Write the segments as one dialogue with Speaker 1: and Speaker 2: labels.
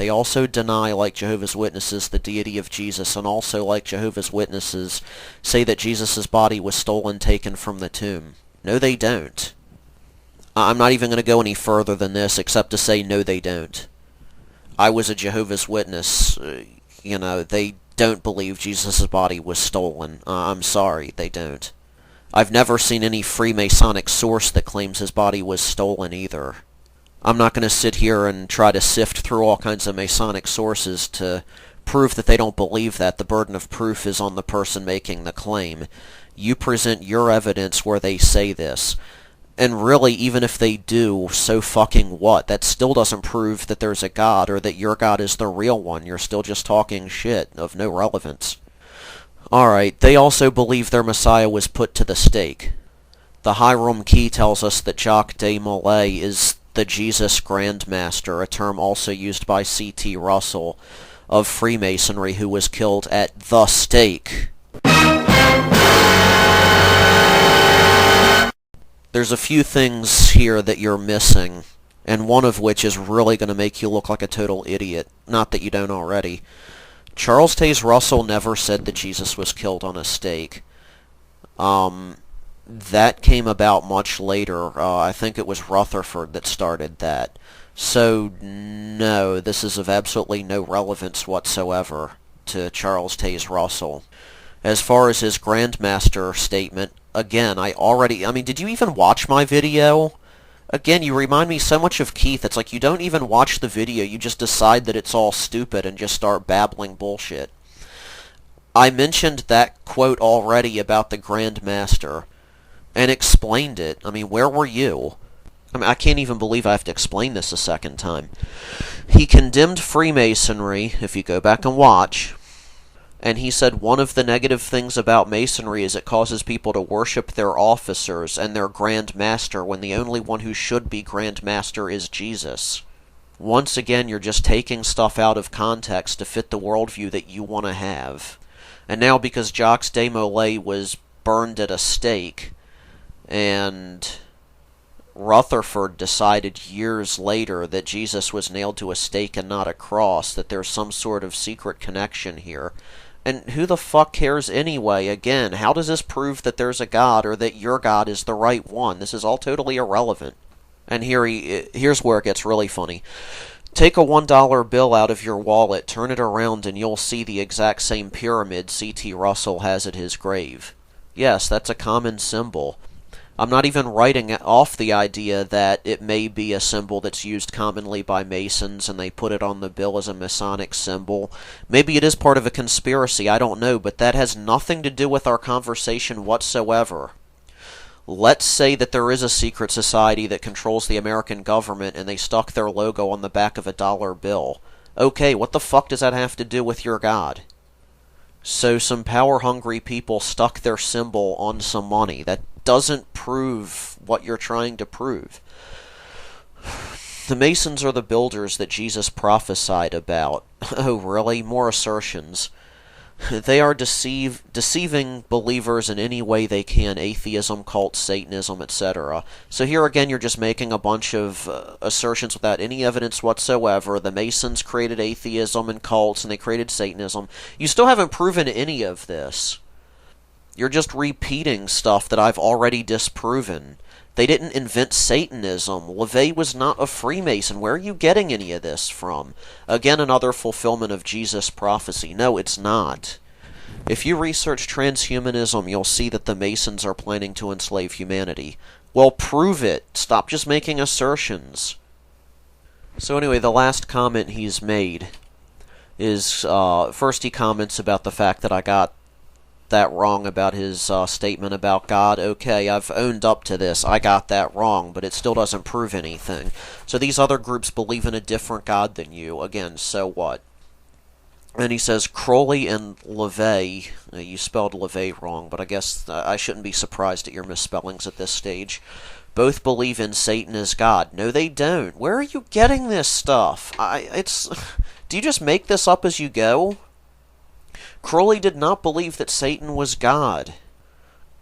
Speaker 1: they also deny, like Jehovah's Witnesses, the deity of Jesus, and also, like Jehovah's Witnesses, say that Jesus' body was stolen, taken from the tomb. No, they don't. I'm not even going to go any further than this, except to say no, they don't. I was a Jehovah's Witness. They don't believe Jesus' body was stolen. I'm sorry, they don't. I've never seen any Freemasonic source that claims his body was stolen either. I'm not going to sit here and try to sift through all kinds of Masonic sources to prove that they don't believe that. The burden of proof is on the person making the claim. You present your evidence where they say this. And really, even if they do, so fucking what? That still doesn't prove that there's a God or that your God is the real one. You're still just talking shit of no relevance. Alright, they also believe their Messiah was put to the stake. The Hiram Key tells us that Jacques de Molay is the Jesus Grandmaster, a term also used by C.T. Russell of Freemasonry, who was killed at the stake. There's a few things here that you're missing, and one of which is really going to make you look like a total idiot. Not that you don't already. Charles Taze Russell never said that Jesus was killed on a stake. That came about much later. I think it was Rutherford that started that. So, no, this is of absolutely no relevance whatsoever to Charles Taze Russell. As far as his Grandmaster statement, again, did you even watch my video? Again, you remind me so much of Keith. It's like you don't even watch the video, you just decide that it's all stupid and just start babbling bullshit. I mentioned that quote already about the Grandmaster, and explained it. Where were you? I can't even believe I have to explain this a second time. He condemned Freemasonry, if you go back and watch, and he said one of the negative things about Masonry is it causes people to worship their officers and their Grand Master when the only one who should be Grand Master is Jesus. Once again, you're just taking stuff out of context to fit the worldview that you want to have. And now because Jacques de Molay was burned at a stake, and Rutherford decided years later that Jesus was nailed to a stake and not a cross, that there's some sort of secret connection here. And who the fuck cares anyway? Again, how does this prove that there's a God or that your God is the right one? This is all totally irrelevant. And here's where it gets really funny. Take a $1 bill out of your wallet, turn it around, and you'll see the exact same pyramid C.T. Russell has at his grave. Yes, that's a common symbol. I'm not even writing off the idea that it may be a symbol that's used commonly by Masons and they put it on the bill as a Masonic symbol. Maybe it is part of a conspiracy, I don't know, but that has nothing to do with our conversation whatsoever. Let's say that there is a secret society that controls the American government and they stuck their logo on the back of a dollar bill. Okay, what the fuck does that have to do with your God? So some power-hungry people stuck their symbol on some money. That doesn't prove what you're trying to prove. The Masons are the builders that Jesus prophesied about. Oh, really? More assertions. They are deceiving believers in any way they can, atheism, cult, Satanism, etc. So here again, you're just making a bunch of assertions without any evidence whatsoever. The Masons created atheism and cults, and they created Satanism. You still haven't proven any of this. You're just repeating stuff that I've already disproven. They didn't invent Satanism. LaVey was not a Freemason. Where are you getting any of this from? Again, another fulfillment of Jesus' prophecy. No, it's not. If you research transhumanism, you'll see that the Masons are planning to enslave humanity. Well, prove it. Stop just making assertions. So anyway, the last comment he's made is, first he comments about the fact that I got that wrong about his statement about God. Okay, I've owned up to this. I got that wrong, but it still doesn't prove anything. So these other groups believe in a different God than you. Again, so what? And he says, Crowley and LaVey, you spelled LaVey wrong, but I guess I shouldn't be surprised at your misspellings at this stage, both believe in Satan as God. No, they don't. Where are you getting this stuff? Do you just make this up as you go? Crowley did not believe that Satan was God.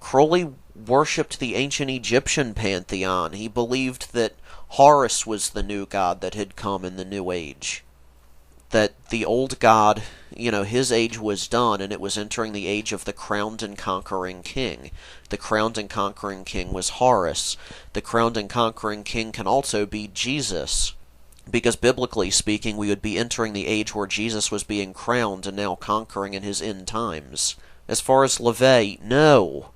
Speaker 1: Crowley worshipped the ancient Egyptian pantheon. He believed that Horus was the new god that had come in the New Age. that the old God, his age was done, and it was entering the age of the crowned and conquering king. The crowned and conquering king was Horus. The crowned and conquering king can also be Jesus, because biblically speaking, we would be entering the age where Jesus was being crowned and now conquering in his end times. As far as LaVey, no.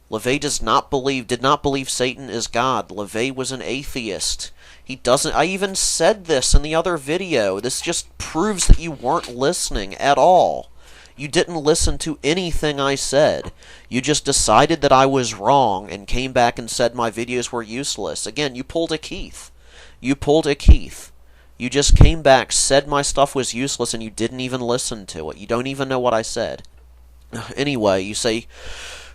Speaker 1: LaVey did not believe Satan is God. LaVey was an atheist. I even said this in the other video. This just proves that you weren't listening at all. You didn't listen to anything I said. You just decided that I was wrong and came back and said my videos were useless. Again, you pulled a Keith. You just came back, said my stuff was useless, and you didn't even listen to it. You don't even know what I said. Anyway, you say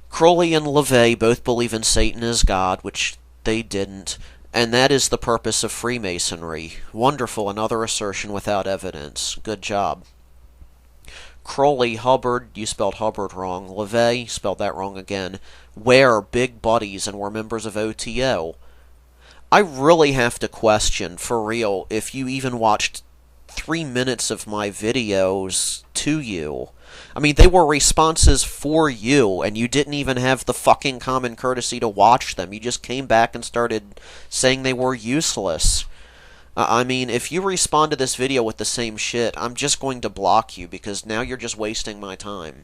Speaker 1: Crowley and LaVey both believe in Satan as God, which they didn't, and that is the purpose of Freemasonry. Wonderful, another assertion without evidence. Good job. Crowley, Hubbard, you spelled Hubbard wrong. LaVey, spelled that wrong again. Were big buddies and were members of OTO. I really have to question, for real, if you even watched 3 minutes of my videos to you. I mean, they were responses for you, and you didn't even have the fucking common courtesy to watch them. You just came back and started saying they were useless. I mean, if you respond to this video with the same shit, I'm just going to block you, because now you're just wasting my time.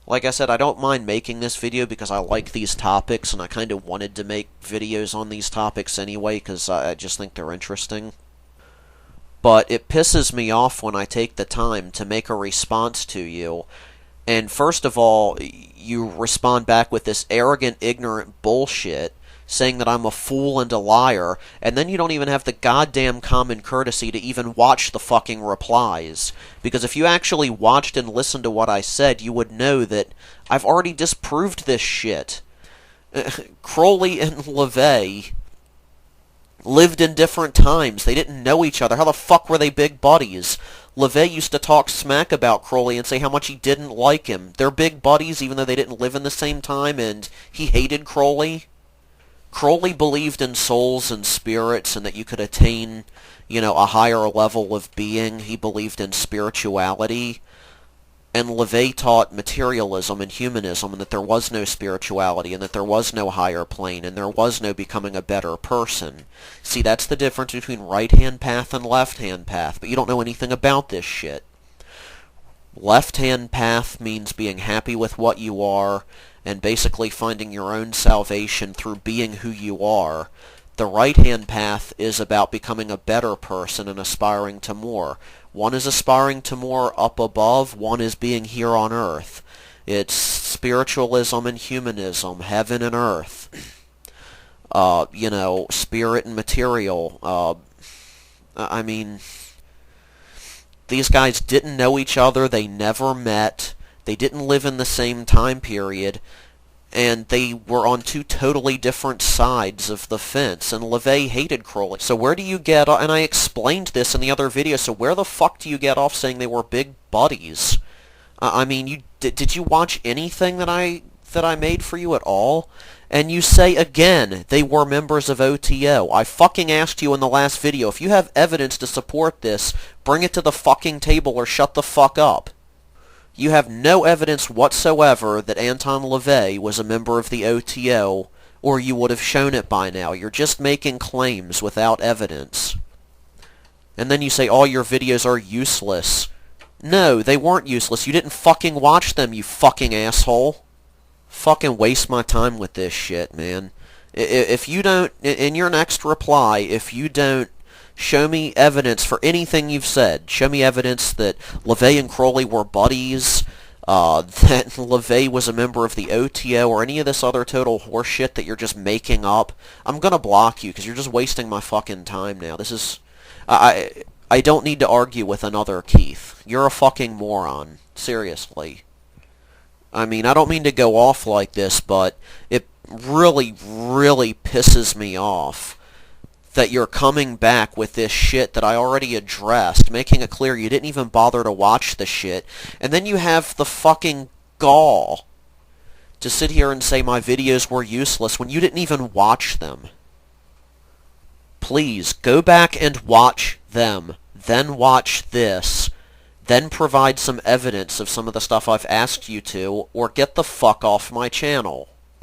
Speaker 1: Like I said, I don't mind making this video because I like these topics, and I kind of wanted to make videos on these topics anyway, because I just think they're interesting. But it pisses me off when I take the time to make a response to you, and first of all, you respond back with this arrogant, ignorant bullshit, saying that I'm a fool and a liar, and then you don't even have the goddamn common courtesy to even watch the fucking replies. Because if you actually watched and listened to what I said, you would know that I've already disproved this shit. Crowley and LaVey lived in different times. They didn't know each other. How the fuck were they big buddies? LaVey used to talk smack about Crowley and say how much he didn't like him. They're big buddies even though they didn't live in the same time, and he hated Crowley. Crowley believed in souls and spirits and that you could attain, a higher level of being. He believed in spirituality. And LaVey taught materialism and humanism, and that there was no spirituality, and that there was no higher plane, and there was no becoming a better person. See, that's the difference between right-hand path and left-hand path, but you don't know anything about this shit. Left-hand path means being happy with what you are, and basically finding your own salvation through being who you are. The right-hand path is about becoming a better person and aspiring to more. One is aspiring to more up above, one is being here on earth. It's spiritualism and humanism, heaven and earth. Spirit and material. I mean, these guys didn't know each other, they never met, they didn't live in the same time period, and they were on two totally different sides of the fence, and LaVey hated Crowley. So where do you get, and I explained this in the other video, so where the fuck do you get off saying they were big buddies? I mean, did you watch anything that I made for you at all? And you say again, they were members of OTO. I fucking asked you in the last video, if you have evidence to support this, bring it to the fucking table or shut the fuck up. You have no evidence whatsoever that Anton LaVey was a member of the OTO, or you would have shown it by now. You're just making claims without evidence. And then you say all your videos are useless. No, they weren't useless. You didn't fucking watch them, you fucking asshole. Fucking waste my time with this shit, man. If you don't, in your next reply, if you don't show me evidence for anything you've said, show me evidence that LaVey and Crowley were buddies, that LaVey was a member of the OTO, or any of this other total horseshit that you're just making up, I'm gonna block you, because you're just wasting my fucking time now. This is... I don't need to argue with another Keith. You're a fucking moron. Seriously. I mean, I don't mean to go off like this, but it really, really pisses me off that you're coming back with this shit that I already addressed, making it clear you didn't even bother to watch the shit, and then you have the fucking gall to sit here and say my videos were useless when you didn't even watch them. please go back and watch them, then watch this, then provide some evidence of some of the stuff I've asked you to, or get the fuck off my channel.